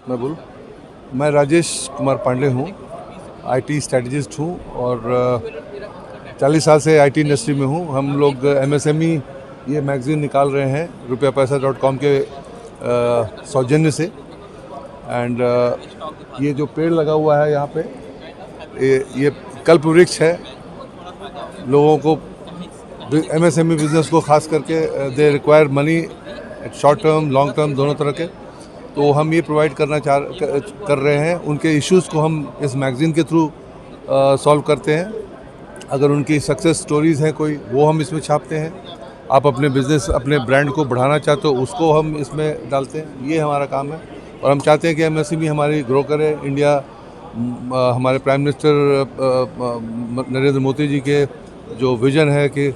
मैं बोलूँ। मैं राजेश कुमार पांडे हूँ, आईटी स्ट्रेटजिस्ट हूँ और 40 साल से आईटी इंडस्ट्री में हूँ। हम लोग एमएसएमई ये मैगज़ीन निकाल रहे हैं rupeapaysa.com के सौजन्य से। एंड ये जो पेड़ लगा हुआ है यहाँ पे, ये कल्प वृक्ष है। लोगों को एमएसएमई बिजनेस को खास करके they require money short term long term दोनों तरह के, तो हम ये प्रोवाइड कर रहे हैं। उनके इश्यूज़ को हम इस मैगज़ीन के थ्रू सॉल्व करते हैं। अगर उनकी सक्सेस स्टोरीज़ हैं कोई, वो हम इसमें छापते हैं। आप अपने बिज़नेस अपने ब्रांड को बढ़ाना चाहते हो, उसको हम इसमें डालते हैं। ये हमारा काम है और हम चाहते हैं कि एमएसएमई हमारी ग्रो करे। इंडिया हमारे प्राइम मिनिस्टर नरेंद्र मोदी जी के जो विज़न है कि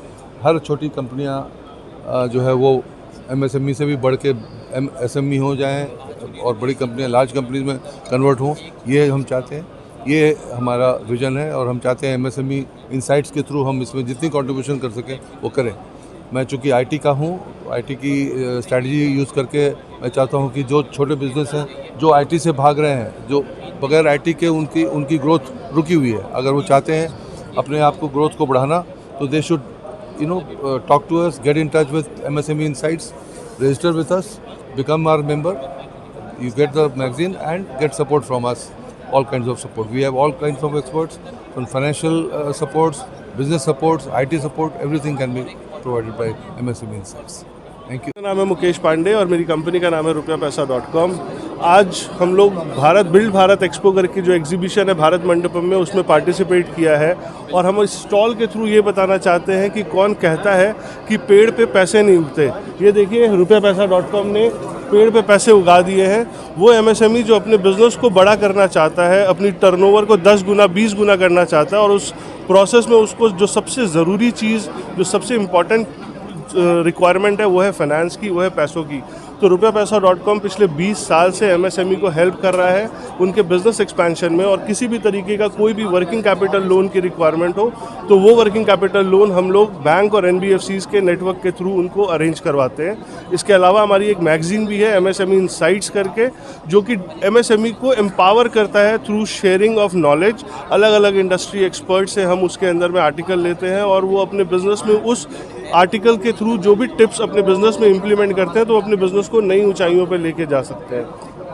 हर छोटी कंपनियां जो है वो एमएसएमई से भी बढ़ के एसएमई हो जाएं और बड़ी कंपनियां लार्ज कंपनीज में कन्वर्ट हों, ये हम चाहते हैं। ये हमारा विज़न है और हम चाहते हैं एमएसएमई इनसाइट्स के थ्रू हम इसमें जितनी कंट्रीब्यूशन कर सकें वो करें। मैं चूँकि आईटी का हूँ, आईटी की स्ट्रैटेजी यूज़ करके मैं चाहता हूँ कि जो छोटे बिजनेस हैं, जो आईटी से भाग रहे हैं, जो बगैर आईटी के उनकी ग्रोथ रुकी हुई है, अगर वो चाहते हैं अपने आप को ग्रोथ को बढ़ाना, तो they should talk to us, get in touch with MSME Insights, register with us, become our member. You get the magazine and get support from us, all kinds of support. We have all kinds of experts, from financial supports, business supports, IT support, everything can be provided by MSME Insights. Thank you. मेरा नाम है मुकेश पांडे और मेरी company का नाम है rupeapaysa.com। आज हम लोग बिल्ड भारत एक्सपो करके जो एग्जीबिशन है भारत मंडपम में, उसमें पार्टिसिपेट किया है और हम इस स्टॉल के थ्रू ये बताना चाहते हैं कि कौन कहता है कि पेड़ पे पैसे नहीं उगते। ये देखिए, rupeapaysa.com ने पेड़ पे पैसे उगा दिए हैं। वो एमएसएमई जो अपने बिजनेस को बड़ा करना चाहता है, अपनी टर्नओवर को 10 गुना 20 गुना करना चाहता है और उस प्रोसेस में उसको जो सबसे ज़रूरी चीज़, जो सबसे इम्पॉर्टेंट रिक्वायरमेंट है, वो है फाइनेंस की, वो है पैसों की। तो rupeapaysa.com पिछले 20 साल से एमएसएमई को हेल्प कर रहा है उनके बिजनेस एक्सपेंशन में। और किसी भी तरीके का कोई भी वर्किंग कैपिटल लोन की रिक्वायरमेंट हो तो वो वर्किंग कैपिटल लोन हम लोग बैंक और एनबीएफसीज के नेटवर्क के थ्रू उनको अरेंज करवाते हैं। इसके अलावा हमारी एक मैगजीन भी है एमएसएमई इनसाइट्स करके, जो कि एमएसएमई को एम्पावर करता है थ्रू शेयरिंग ऑफ नॉलेज। अलग अलग इंडस्ट्री एक्सपर्ट से हम उसके अंदर में आर्टिकल लेते हैं और वो अपने बिजनेस में उस आर्टिकल के थ्रू जो भी टिप्स अपने बिजनेस में इंप्लीमेंट करते हैं तो अपने बिजनेस को नई ऊंचाइयों पर लेके जा सकते हैं।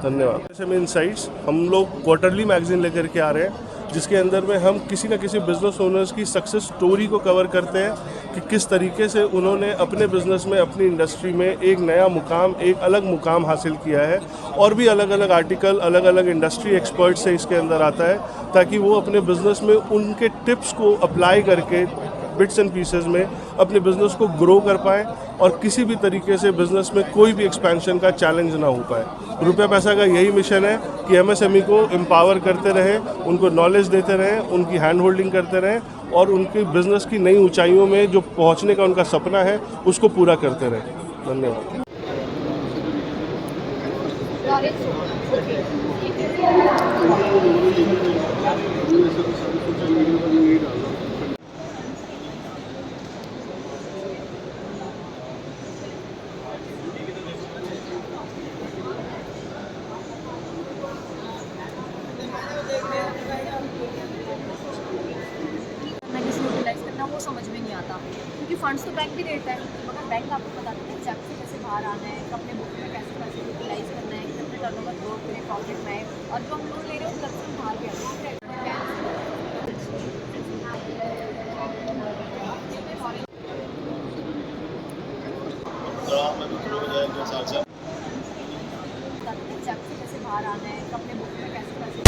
धन्यवाद। एमएसएमई इनसाइट्स हम लोग क्वार्टरली मैगजीन लेकर के आ रहे हैं, जिसके अंदर में हम किसी न किसी बिजनेस ओनर्स की सक्सेस स्टोरी को कवर करते हैं कि किस तरीके से उन्होंने अपने बिजनेस में, अपनी इंडस्ट्री में एक नया मुकाम, एक अलग मुकाम हासिल किया है। और भी अलग अलग आर्टिकल अलग अलग इंडस्ट्री एक्सपर्ट से इसके अंदर आता है, ताकि वो अपने बिजनेस में उनके टिप्स को अप्लाई करके बिट्स एंड पीसेस में अपने बिजनेस को ग्रो कर पाएँ और किसी भी तरीके से बिजनेस में कोई भी एक्सपेंशन का चैलेंज ना हो पाए। रुपया पैसा का यही मिशन है कि एमएसएमई को एम्पावर करते रहें, उनको नॉलेज देते रहें, उनकी हैंड होल्डिंग करते रहें और उनके बिजनेस की नई ऊंचाइयों में जो पहुंचने का उनका सपना है उसको पूरा करते रहें। धन्यवाद। वो समझ में नहीं आता, क्योंकि फंड्स तो बैंक भी देता है, मगर बैंक आपको बताता है एग्जैक्ट से कैसे बाहर आना है, अपने बुक में कैसे पैसे यूटिलाइज करना है, कितने टर्नओवर ग्रो करें, प्रॉफिट में आए, और जो हम लोन ले रहे हैं उस लक्ष्य से बाहर भी एग्जैक्ट से कैसे बाहर आना है, अपने बुक में कैसे पैसे